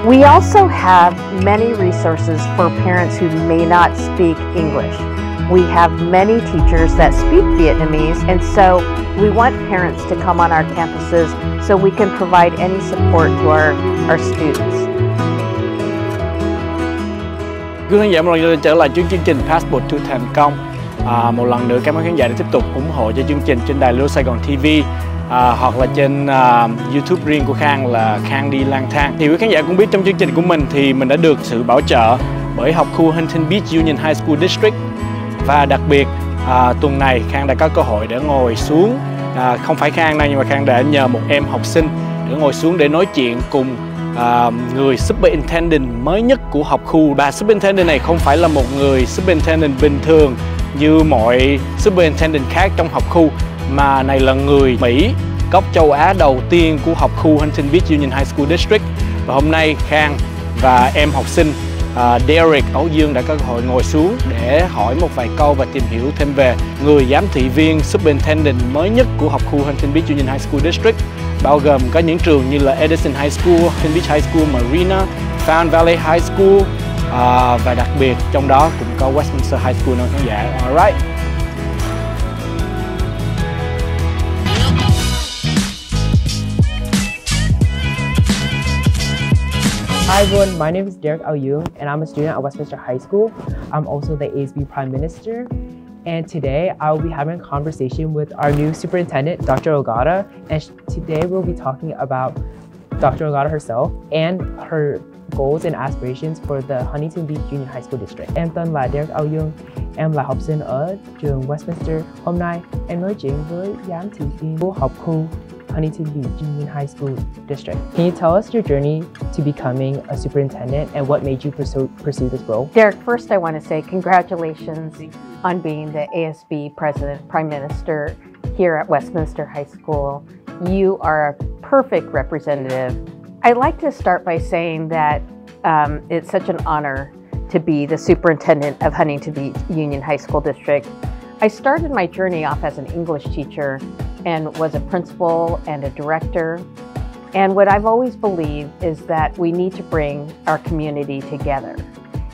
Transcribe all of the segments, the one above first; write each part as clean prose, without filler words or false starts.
We also have many resources for parents who may not speak English. We have many teachers that speak Vietnamese, and so we want parents to come on our campuses so we can provide any support to our students. Quý khán giả, một lần nữa trở lại chương trình Passport to Thành Công. Một lần nữa cảm ơn khán giả đã tiếp tục ủng hộ cho chương trình trên đài LittleSaigon TV hoặc là trên YouTube riêng của Khang là Khang đi lang thang. Thì quý khán giả cũng biết trong chương trình của mình thì mình đã được sự bảo trợ bởi học khu Huntington Beach Union High School District. Và đặc biệt tuần này Khang đã có cơ hội để ngồi xuống, không phải Khang đâu nhưng mà Khang đã nhờ một em học sinh để ngồi xuống để nói chuyện cùng người Superintendent mới nhất của học khu. Bà Superintendent này không phải là một người Superintendent bình thường như mọi Superintendent khác trong học khu, mà này là người Mỹ gốc châu Á đầu tiên của học khu Huntington Beach Union High School District. Và hôm nay Khang và em học sinh Derek Ấu Dương đã có cơ hội ngồi xuống để hỏi một vài câu và tìm hiểu thêm về người giám thị viên Superintendent mới nhất của học khu Huntington Beach Union High School District, bao gồm có những trường như là Edison High School, Huntington Beach High School, Marina, Fountain Valley High School và đặc biệt trong đó cũng có Westminster High School nữa khán giả. Alright. Hi everyone, my name is Derek Aoyung and I'm a student at Westminster High School. I'm also the ASB Prime Minister. And today I will be having a conversation with our new superintendent, Dr. Ogata. And today we'll be talking about Dr. Ogata herself and her goals and aspirations for the Huntington Beach Union High School District. Em tên là Derek Aoyung, em là học sinh ở trường Westminster. Hôm nay em nói chuyện với giám thị viên của học khu Huntington Beach Union High School District. Can you tell us your journey to becoming a superintendent and what made you pursue this role? Derek, first I want to say congratulations on being the ASB President, Prime Minister here at Westminster High School. You are a perfect representative. I'd like to start by saying that it's such an honor to be the superintendent of Huntington Beach Union High School District. I started my journey off as an English teacher and was a principal and a director. And what I've always believed is that we need to bring our community together.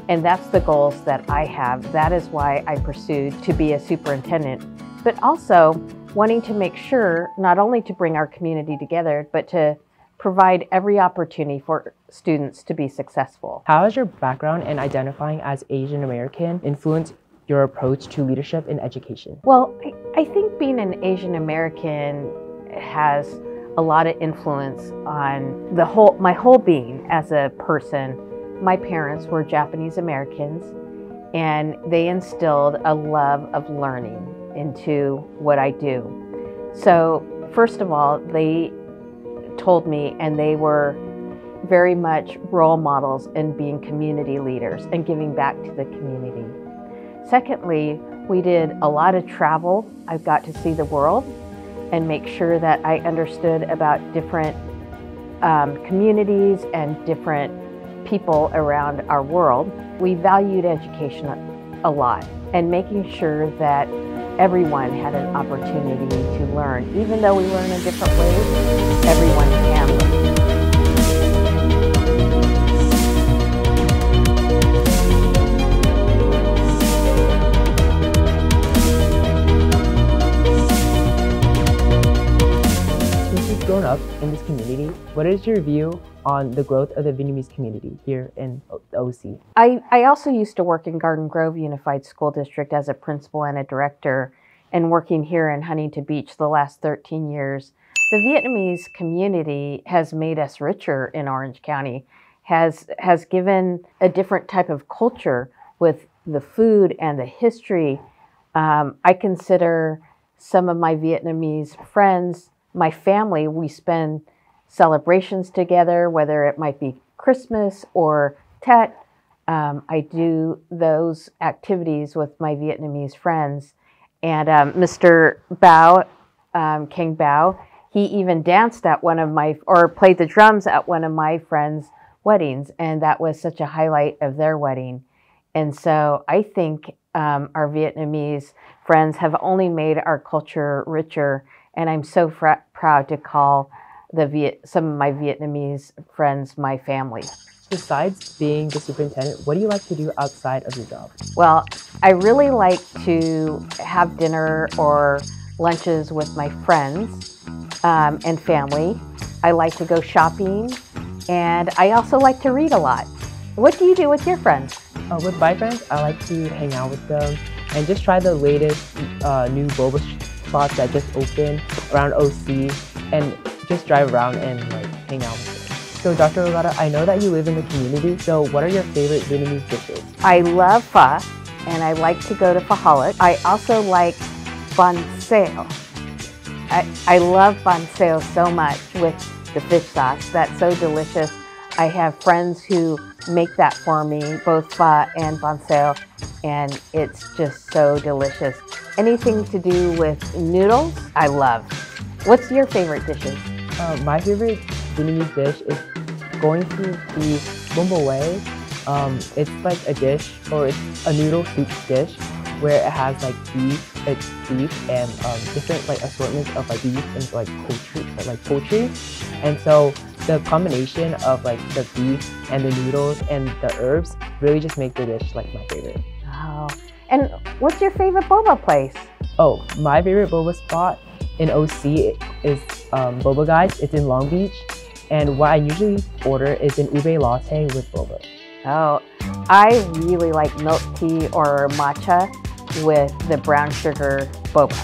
And that's the goals that I have. That is why I pursued to be a superintendent, but also wanting to make sure not only to bring our community together, but to provide every opportunity for students to be successful. How has your background in identifying as Asian American influenced your approach to leadership in education? Well, I think being an Asian American has a lot of influence on my whole being as a person. My parents were Japanese Americans, and they instilled a love of learning into what I do. So first of all, they told me, and they were very much role models in being community leaders and giving back to the community. Secondly, we did a lot of travel. I got to see the world and make sure that I understood about different communities and different people around our world. We valued education a lot and making sure that everyone had an opportunity to learn. Even though we learn in different ways, everyone can learn. Grown up in this community, what is your view on the growth of the Vietnamese community here in the OC? I also used to work in Garden Grove Unified School District as a principal and a director, and working here in Huntington Beach the last 13 years. The Vietnamese community has made us richer in Orange County, has given a different type of culture with the food and the history. I consider some of my Vietnamese friends my family. We spend celebrations together, whether it might be Christmas or Tet. I do those activities with my Vietnamese friends. And Mr. Bao, King Bao, he even danced at played the drums at one of my friends' weddings. And that was such a highlight of their wedding. And so I think our Vietnamese friends have only made our culture richer. And I'm so proud to call some of my Vietnamese friends my family. Besides being the superintendent, what do you like to do outside of your job? Well, I really like to have dinner or lunches with my friends and family. I like to go shopping, and I also like to read a lot. What do you do with your friends? With my friends, I like to hang out with them and just try the latest new boba spots that just opened around OC and just drive around and like hang out with them. So Dr. Ogata, I know that you live in the community, so what are your favorite Vietnamese dishes? I love pho, and I like to go to Phaholic. I also like bánh xèo. I love bánh xèo so much with the fish sauce. That's so delicious. I have friends who make that for me, both pho and bánh xèo, and it's just so delicious. Anything to do with noodles, I love. What's your favorite dishes? My favorite Vietnamese dish is going to be bún bò Huế. It's like a dish, or it's a noodle soup dish where it has like beef and different like assortments of like beef and like poultry. And so the combination of like the beef and the noodles and the herbs really just make the dish like my favorite. Oh, and what's your favorite boba place? Oh, my favorite boba spot in OC is Boba Guys. It's in Long Beach, and what I usually order is an ube latte with boba. Oh, I really like milk tea or matcha with the brown sugar boba.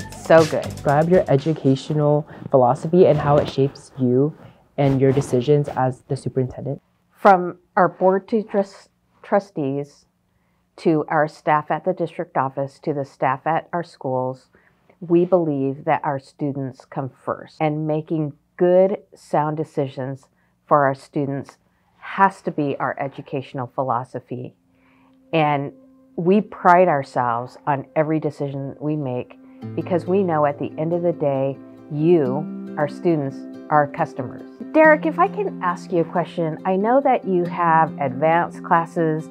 It's so good. Describe your educational philosophy and how it shapes you and your decisions as the superintendent. From our board to trustees, to our staff at the district office, to the staff at our schools, we believe that our students come first, and making good, sound decisions for our students has to be our educational philosophy. And we pride ourselves on every decision we make because we know at the end of the day, you, our students, are customers. Derek, if I can ask you a question, I know that you have advanced classes,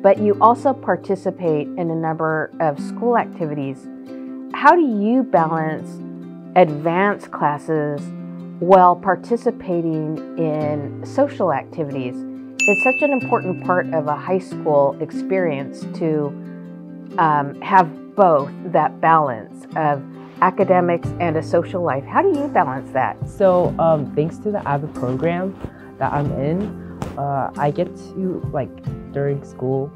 but you also participate in a number of school activities. How do you balance advanced classes while participating in social activities? It's such an important part of a high school experience to have both that balance of academics and a social life. How do you balance that? So thanks to the AVID program that I'm in, I get to, like, during school,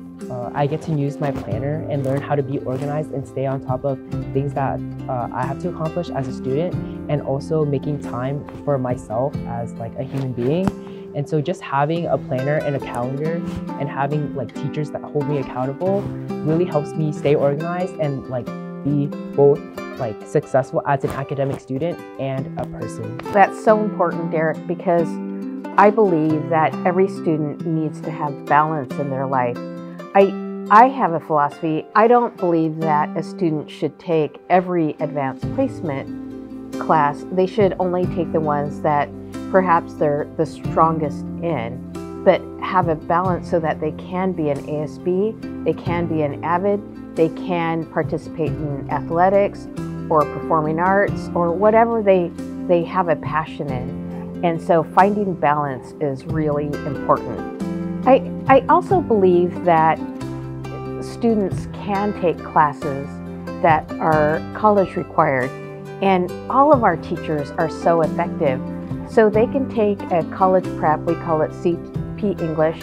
I get to use my planner and learn how to be organized and stay on top of things that I have to accomplish as a student, and also making time for myself as like a human being. And so just having a planner and a calendar and having like teachers that hold me accountable really helps me stay organized and like be both like successful as an academic student and a person. That's so important, Derek, because I believe that every student needs to have balance in their life. I have a philosophy. I don't believe that a student should take every advanced placement class. They should only take the ones that perhaps they're the strongest in, but have a balance so that they can be an ASB, they can be an AVID, they can participate in athletics or performing arts or whatever they have a passion in. And so finding balance is really important. I also believe that students can take classes that are college required, and all of our teachers are so effective. So they can take a college prep, we call it CP English,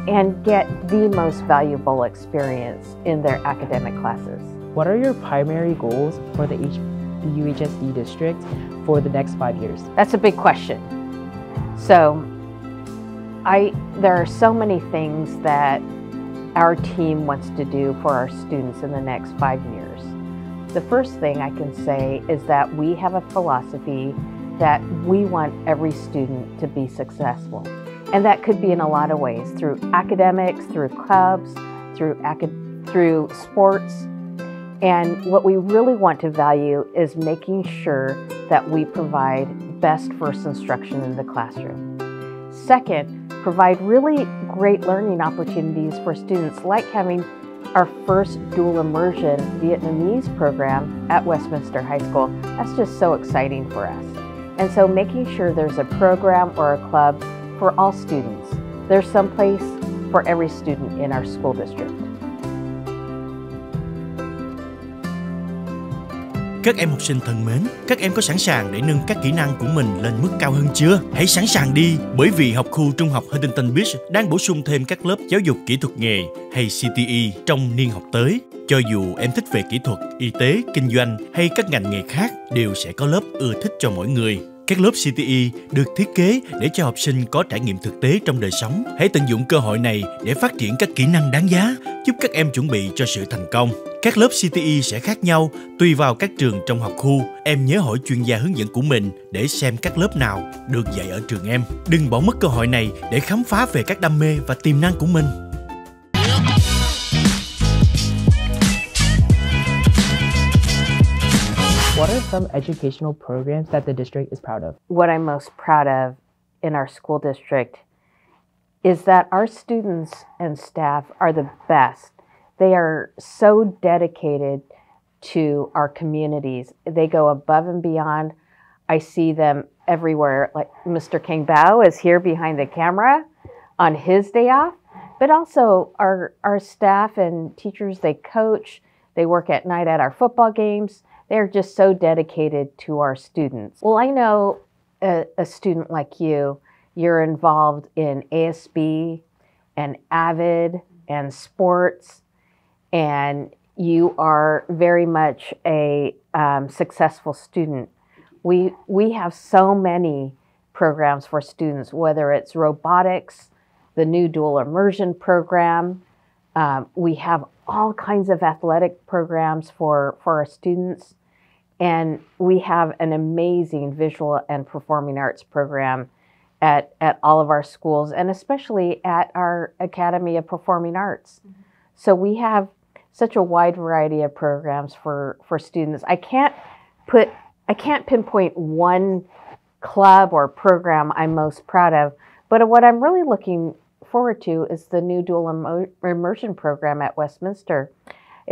and get the most valuable experience in their academic classes. What are your primary goals for the UHSD district for the next 5 years? That's a big question. So there are so many things that our team wants to do for our students in the next 5 years. The first thing I can say is that we have a philosophy that we want every student to be successful. And that could be in a lot of ways, through academics, through clubs, through sports. And what we really want to value is making sure that we provide best first instruction in the classroom. Second, provide really great learning opportunities for students, like having our first dual immersion Vietnamese program at Westminster High School. That's just so exciting for us. And so making sure there's a program or a club for all students. There's some place for every student in our school district. Các em học sinh thân mến, các em có sẵn sàng để nâng các kỹ năng của mình lên mức cao hơn chưa? Hãy sẵn sàng đi, bởi vì học khu trung học Huntington Beach đang bổ sung thêm các lớp giáo dục kỹ thuật nghề hay CTE trong niên học tới. Cho dù em thích về kỹ thuật, y tế, kinh doanh hay các ngành nghề khác, đều sẽ có lớp ưa thích cho mỗi người. Các lớp CTE được thiết kế để cho học sinh có trải nghiệm thực tế trong đời sống. Hãy tận dụng cơ hội này để phát triển các kỹ năng đáng giá, giúp các em chuẩn bị cho sự thành công. Các lớp CTE sẽ khác nhau tùy vào các trường trong học khu. Em nhớ hỏi chuyên gia hướng dẫn của mình để xem các lớp nào được dạy ở trường em. Đừng bỏ mất cơ hội này để khám phá về các đam mê và tiềm năng của mình. What are some educational programs that the district is proud of? What I'm most proud of in our school district is that our students and staff are the best. They are so dedicated to our communities. They go above and beyond. I see them everywhere. Like Mr. King Bao is here behind the camera on his day off, but also our staff and teachers, they coach, they work at night at our football games. They're just so dedicated to our students. Well, I know a student like you're involved in ASB and AVID and sports, and you are very much a successful student. We have so many programs for students, whether it's robotics, the new dual immersion program. We have all kinds of athletic programs for our students. And we have an amazing visual and performing arts program at all of our schools, and especially at our Academy of Performing Arts. Mm-hmm. So we have such a wide variety of programs for students. I can't pinpoint one club or program I'm most proud of, but what I'm really looking forward to is the new dual immersion program at Westminster.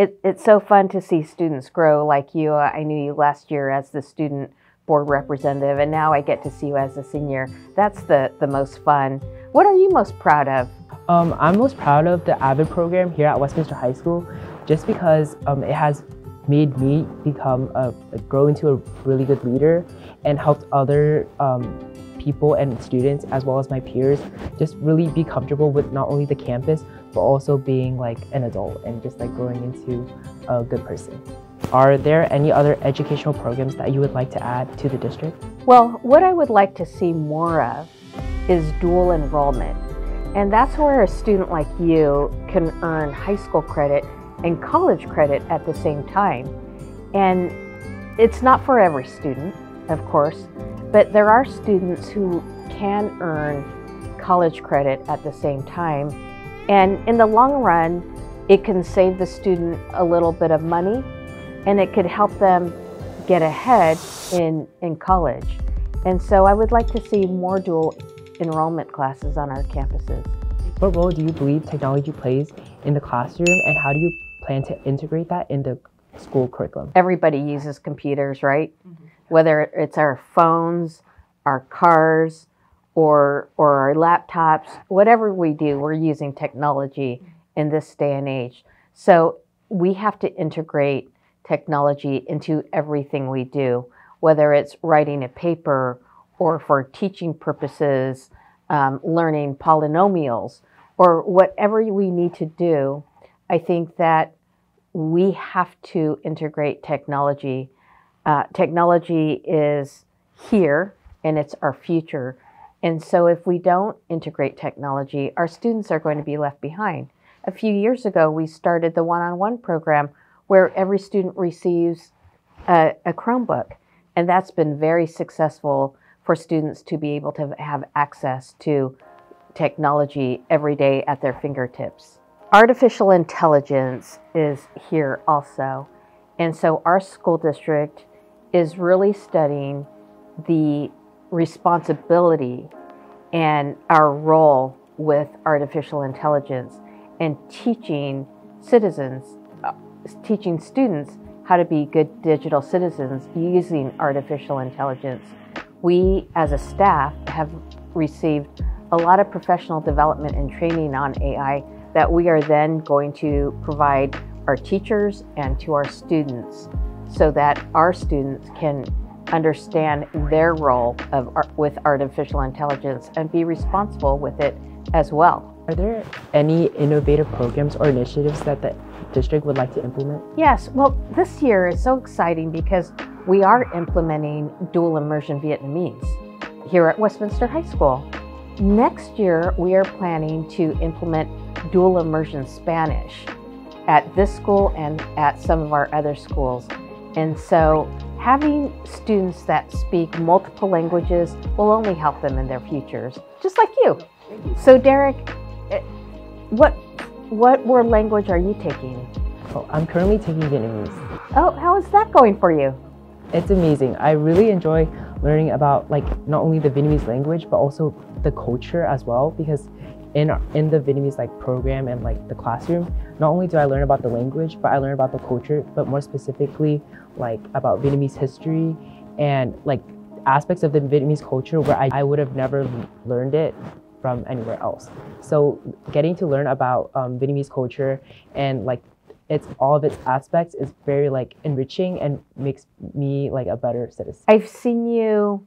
It's so fun to see students grow like you. I knew you last year as the student board representative, and now I get to see you as a senior. That's the most fun. What are you most proud of? I'm most proud of the AVID program here at Westminster High School, just because it has made me grow into a really good leader and helped other people and students, as well as my peers, just really be comfortable with not only the campus, but also being like an adult and just like growing into a good person. Are there any other educational programs that you would like to add to the district? Well, what I would like to see more of is dual enrollment. And that's where a student like you can earn high school credit and college credit at the same time. And it's not for every student, of course, but there are students who can earn college credit at the same time. And in the long run, it can save the student a little bit of money, and it could help them get ahead in college. And so I would like to see more dual enrollment classes on our campuses. What role do you believe technology plays in the classroom, and how do you plan to integrate that in the school curriculum? Everybody uses computers, right? Mm-hmm. Whether it's our phones, our cars, or our laptops, whatever we do, we're using technology in this day and age. So we have to integrate technology into everything we do, whether it's writing a paper or for teaching purposes, learning polynomials, or whatever we need to do. I think that we have to integrate technology. Technology is here and it's our future. And so if we don't integrate technology, our students are going to be left behind. A few years ago, we started the one-on-one program where every student receives a Chromebook. And that's been very successful for students to be able to have access to technology every day at their fingertips. Artificial intelligence is here also. And so our school district is really studying the responsibility and our role with artificial intelligence and teaching students how to be good digital citizens using artificial intelligence. We, as a staff, have received a lot of professional development and training on AI that we are then going to provide our teachers and to our students so that our students can understand their role with artificial intelligence and be responsible with it as well. Are there any innovative programs or initiatives that the district would like to implement? Yes, well, this year is so exciting because we are implementing dual immersion Vietnamese here at Westminster High School. Next year, we are planning to implement dual immersion Spanish at this school and at some of our other schools. And so having students that speak multiple languages will only help them in their futures, just like you. So Derek, what world language are you taking? Oh, I'm currently taking Vietnamese. Oh, how is that going for you? It's amazing. I really enjoy learning about not only the Vietnamese language, but also the culture as well, because in the Vietnamese program and the classroom, not only do I learn about the language, but I learn about the culture, but more specifically about Vietnamese history and aspects of the Vietnamese culture where I would have never learned it from anywhere else. So getting to learn about Vietnamese culture and all of its aspects is very enriching and makes me a better citizen. I've seen you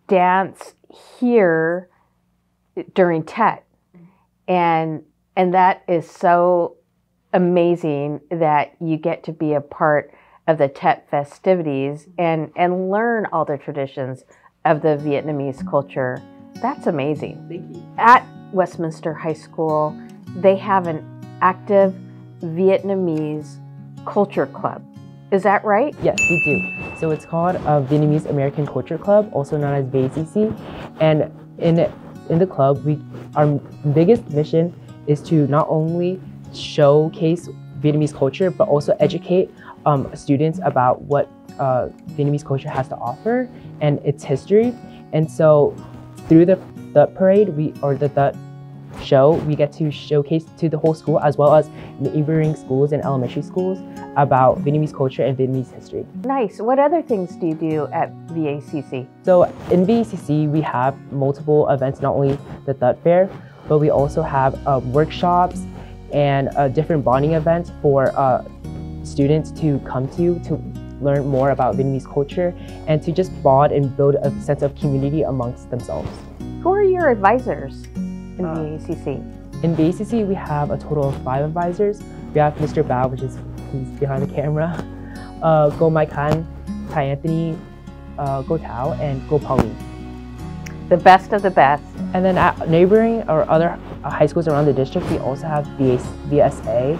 dance here during Tet, and that is so amazing that you get to be a part of the Tet festivities and learn all the traditions of the Vietnamese culture. That's amazing. Thank you. At Westminster High School, they have an active Vietnamese culture club. Is that right? Yes, we do. So it's called Vietnamese American Culture Club, also known as VACC. And in the club, our biggest mission is to not only showcase Vietnamese culture, but also educate students about what Vietnamese culture has to offer and its history. And so through the parade, the show, we get to showcase to the whole school as well as neighboring schools and elementary schools about Vietnamese culture and Vietnamese history. Nice. What other things do you do at VACC? So in VACC, we have multiple events, not only the Thut Fair, but we also have workshops and different bonding events for students to come to learn more about Vietnamese culture and to just bond and build a sense of community amongst themselves. Who are your advisors in VACC? In VACC, we have a total of 5 advisors. We have Mr. Bao, he's behind the camera, Go Mai Khan, Thai Anthony, Go Tao, and Go Pauline. The best of the best. And then at neighboring or other high schools around the district, we also have VSA.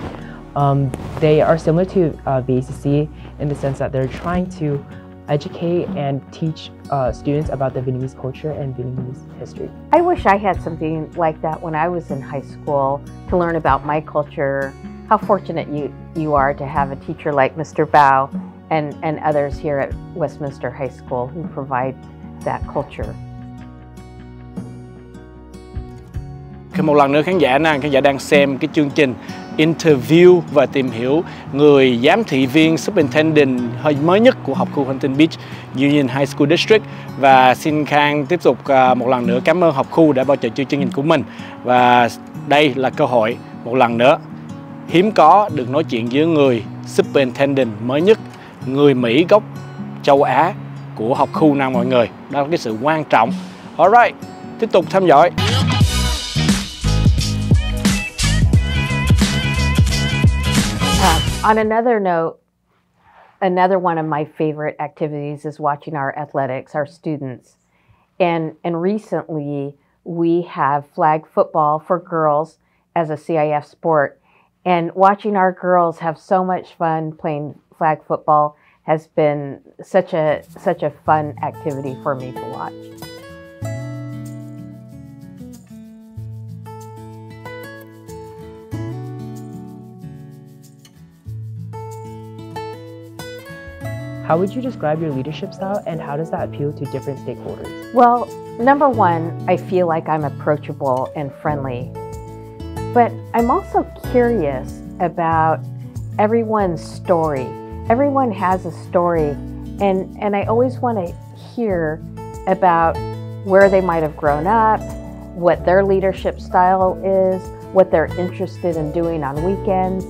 They are similar to VACC in the sense that they're trying to educate and teach students about the Vietnamese culture and Vietnamese history. I wish I had something like that when I was in high school to learn about my culture. How fortunate you are to have a teacher like Mr. Bao and others here at Westminster High School who provide that culture. Một lần nữa khán giả đang xem cái chương trình interview và tìm hiểu người giám thị viên superintendent hơi mới nhất của học khu Huntington Beach Union High School District. Và xin Khang tiếp tục một lần nữa cảm ơn học khu đã bao trợ chương trình của mình. Và đây là cơ hội một lần nữa hiếm có được nói chuyện với người superintendent mới nhất, người Mỹ gốc châu Á của học khu nào mọi người. Đó là cái sự quan trọng. Alright, tiếp tục theo dõi. On another note, another one of my favorite activities is watching our athletics, our students. And recently we have flag football for girls as a CIF sport. And watching our girls have so much fun playing flag football has been such a fun activity for me to watch. How would you describe your leadership style and how does that appeal to different stakeholders? Well, number one, I feel like I'm approachable and friendly. But I'm also curious about everyone's story. Everyone has a story, and I always want to hear about where they might have grown up, what their leadership style is, what they're interested in doing on weekends.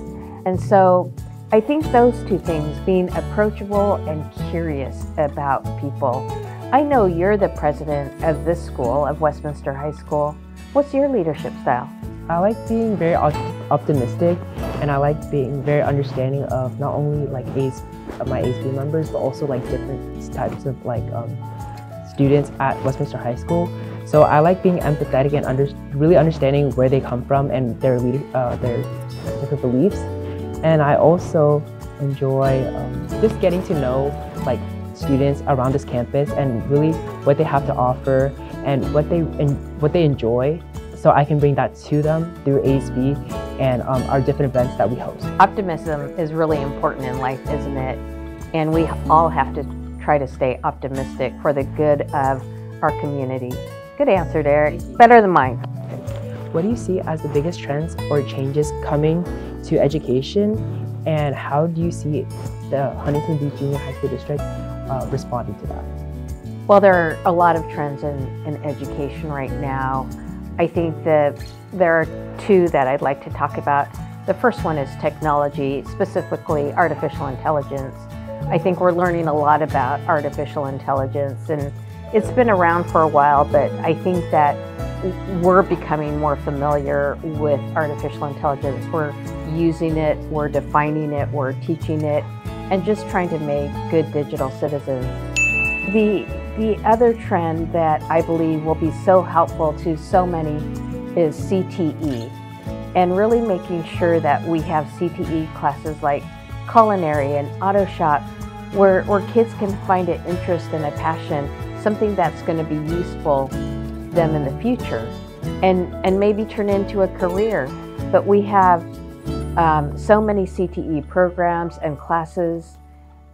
And so I think those two things, being approachable and curious about people. I know you're the president of this school, of Westminster High School. What's your leadership style? I like being very optimistic, and I like being very understanding of not only like my ASB members, but also like different types of like students at Westminster High School. So I like being empathetic and really understanding where they come from and their different beliefs. And I also enjoy just getting to know like students around this campus and really what they have to offer and what they enjoy, so I can bring that to them through ASB and our different events that we host. Optimism is really important in life, isn't it? And we all have to try to stay optimistic for the good of our community. Good answer, Derek. Better than mine. What do you see as the biggest trends or changes coming to education, and how do you see the Huntington Beach Junior High School District responding to that? Well, there are a lot of trends in education right now. I think that there are two that I'd like to talk about. The first one is technology, specifically artificial intelligence. I think we're learning a lot about artificial intelligence, and it's been around for a while, but I think that we're becoming more familiar with artificial intelligence. We're using it, we're defining it, we're teaching it, and just trying to make good digital citizens. The other trend that I believe will be so helpful to so many is CTE, and really making sure that we have CTE classes like culinary and auto shop, where kids can find an interest and a passion, something that's going to be useful to them in the future, and maybe turn into a career. But we have so many CTE programs and classes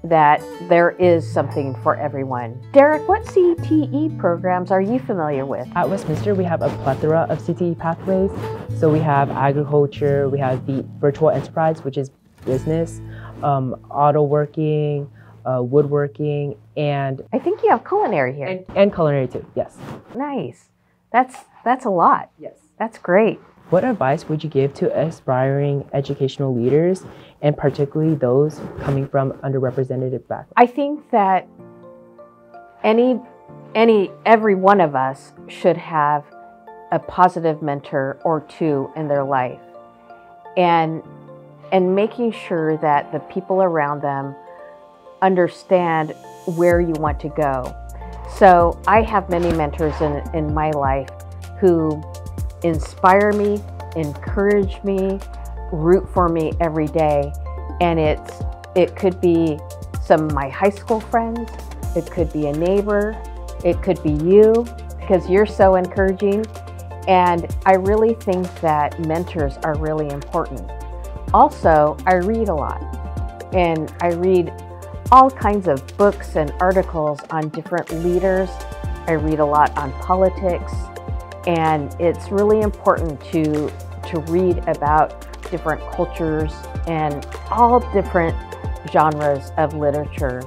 that there is something for everyone. Derek, what CTE programs are you familiar with? At Westminster, we have a plethora of CTE pathways. So we have agriculture, we have the virtual enterprise, which is business, auto working, woodworking, and I think you have culinary here. And culinary too, yes. Nice. That's a lot. Yes. That's great. What advice would you give to aspiring educational leaders, and particularly those coming from underrepresented backgrounds? I think that every one of us should have a positive mentor or two in their life, and making sure that the people around them understand where you want to go. So I have many mentors in my life who inspire me, encourage me, root for me every day. And it could be some of my high school friends, it could be a neighbor, it could be you, because you're so encouraging. And I really think that mentors are really important. Also, I read a lot, and I read all kinds of books and articles on different leaders. I read a lot on politics, and it's really important to read about different cultures and all different genres of literature.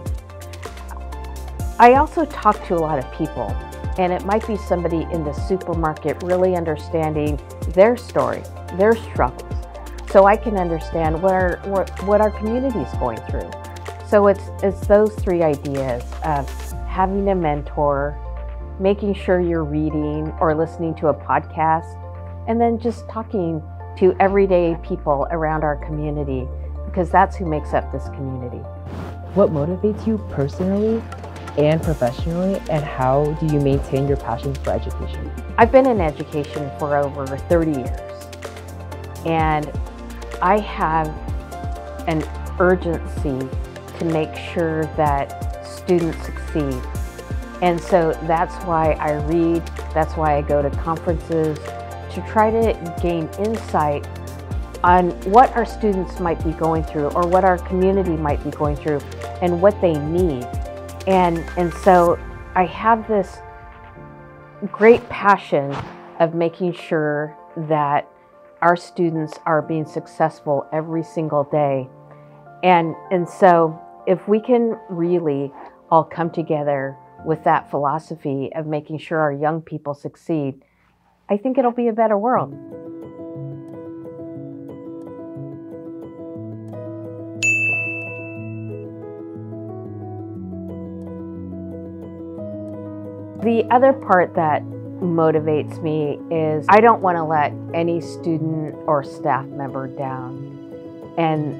I also talk to a lot of people, and it might be somebody in the supermarket really understanding their story, their struggles, so I can understand what our community is going through. So it's those three ideas of having a mentor, making sure you're reading or listening to a podcast, and then just talking to everyday people around our community, because that's who makes up this community. What motivates you personally and professionally, and how do you maintain your passion for education? I've been in education for over 30 years, and I have an urgency to make sure that students succeed. And so that's why I read, that's why I go to conferences, to try to gain insight on what our students might be going through, or what our community might be going through, and what they need. And so I have this great passion of making sure that our students are being successful every single day. And so if we can really all come together with that philosophy of making sure our young people succeed, I think it'll be a better world. The other part that motivates me is I don't want to let any student or staff member down. And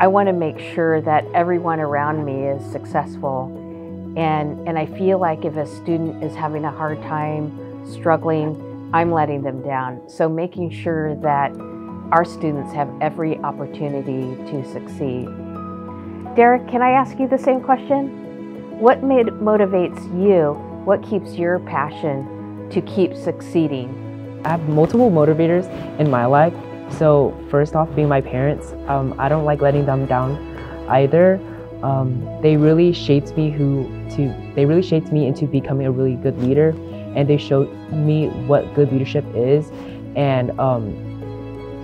I want to make sure that everyone around me is successful. And I feel like if a student is having a hard time, struggling, I'm letting them down. So making sure that our students have every opportunity to succeed. Derek, can I ask you the same question? What motivates you? What keeps your passion to keep succeeding? I have multiple motivators in my life. So first off, being my parents, I don't like letting them down either. They really shaped me into becoming a really good leader, and they showed me what good leadership is and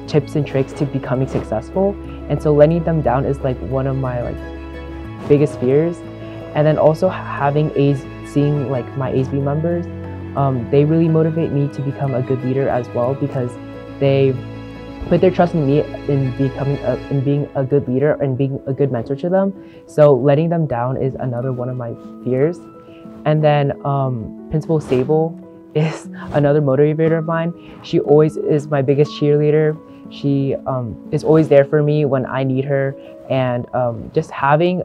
tips and tricks to becoming successful. And so letting them down is like one of my biggest fears. And then also seeing my ASB members, they really motivate me to become a good leader as well, because they put their trust in me in being a good leader and being a good mentor to them. So letting them down is another one of my fears. And then Principal Sable is another motivator of mine. She always is my biggest cheerleader. She is always there for me when I need her, and just having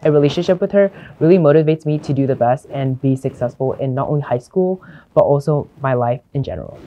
a relationship with her really motivates me to do the best and be successful in not only high school, but also my life in general.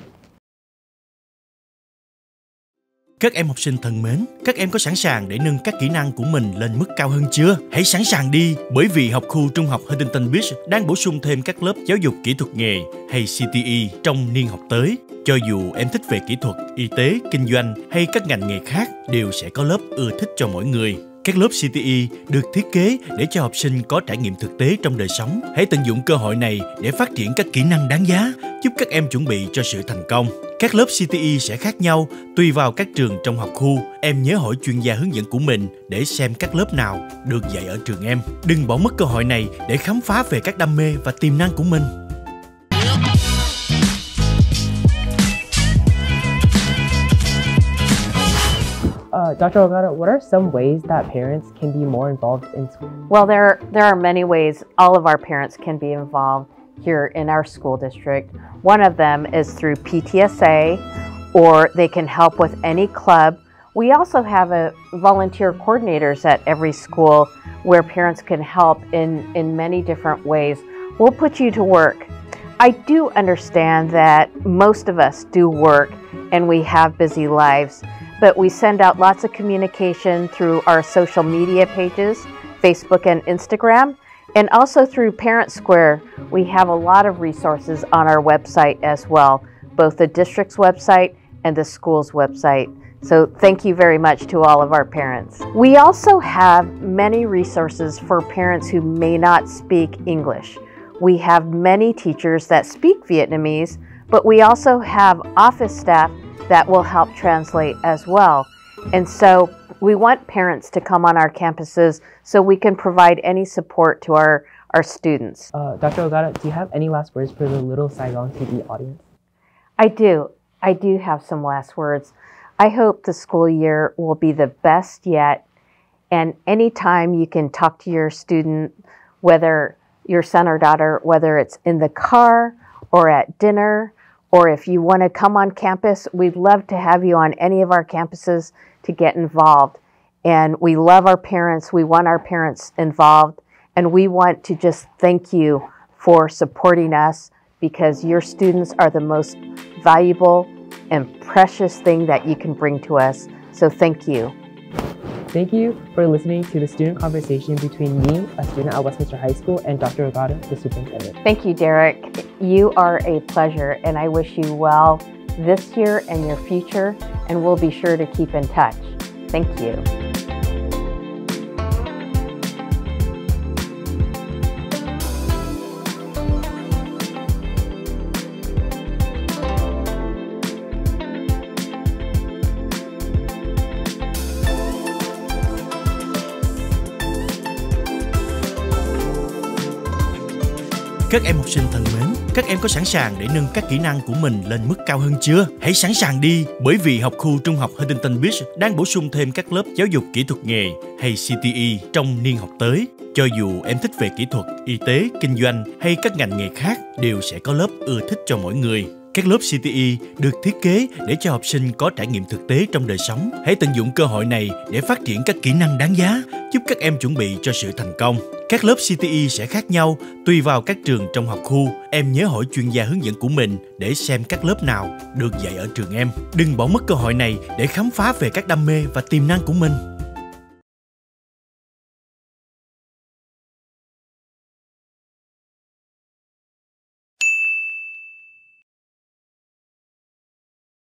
Các em học sinh thân mến, các em có sẵn sàng để nâng các kỹ năng của mình lên mức cao hơn chưa? Hãy sẵn sàng đi, bởi vì học khu trung học Huntington Beach đang bổ sung thêm các lớp giáo dục kỹ thuật nghề hay CTE trong niên học tới. Cho dù em thích về kỹ thuật, y tế, kinh doanh hay các ngành nghề khác, đều sẽ có lớp ưa thích cho mỗi người. Các lớp CTE được thiết kế để cho học sinh có trải nghiệm thực tế trong đời sống. Hãy tận dụng cơ hội này để phát triển các kỹ năng đáng giá, giúp các em chuẩn bị cho sự thành công. Các lớp CTE sẽ khác nhau tùy vào các trường trong học khu. Em nhớ hỏi chuyên gia hướng dẫn của mình để xem các lớp nào được dạy ở trường em. Đừng bỏ mất cơ hội này để khám phá về các đam mê và tiềm năng của mình. Dr. Ogata, what are some ways that parents can be more involved in school? Well, there are many ways all of our parents can be involved here in our school district. One of them is through PTSA, or they can help with any club. We also have volunteer coordinators at every school where parents can help in many different ways. We'll put you to work. I do understand that most of us do work and we have busy lives, but we send out lots of communication through our social media pages, Facebook and Instagram, and also through Parent Square. We have a lot of resources on our website as well, both the district's website and the school's website. So thank you very much to all of our parents. We also have many resources for parents who may not speak English. We have many teachers that speak Vietnamese, but we also have office staff that will help translate as well. And so we want parents to come on our campuses so we can provide any support to our students. Dr. Ogata, do you have any last words for the LittleSaigon TV audience? I do. I do have some last words. I hope the school year will be the best yet. And anytime you can talk to your student, whether your son or daughter, whether it's in the car or at dinner, or if you want to come on campus, we'd love to have you on any of our campuses to get involved. And we love our parents. We want our parents involved. And we want to just thank you for supporting us, because your students are the most valuable and precious thing that you can bring to us. So thank you. Thank you for listening to the student conversation between me, a student at Westminster High School, and Dr. Ogata, the superintendent. Thank you, Derek. You are a pleasure, and I wish you well this year and your future, and we'll be sure to keep in touch. Thank you. Các em học sinh thân mến, các em có sẵn sàng để nâng các kỹ năng của mình lên mức cao hơn chưa? Hãy sẵn sàng đi, bởi vì học khu trung học Huntington Beach đang bổ sung thêm các lớp giáo dục kỹ thuật nghề hay CTE trong niên học tới. Cho dù em thích về kỹ thuật, y tế, kinh doanh hay các ngành nghề khác, đều sẽ có lớp ưa thích cho mỗi người. Các lớp CTE được thiết kế để cho học sinh có trải nghiệm thực tế trong đời sống. Hãy tận dụng cơ hội này để phát triển các kỹ năng đáng giá, giúp các em chuẩn bị cho sự thành công. Các lớp CTE sẽ khác nhau tùy vào các trường trong học khu. Em nhớ hỏi chuyên gia hướng dẫn của mình để xem các lớp nào được dạy ở trường em. Đừng bỏ mất cơ hội này để khám phá về các đam mê và tiềm năng của mình.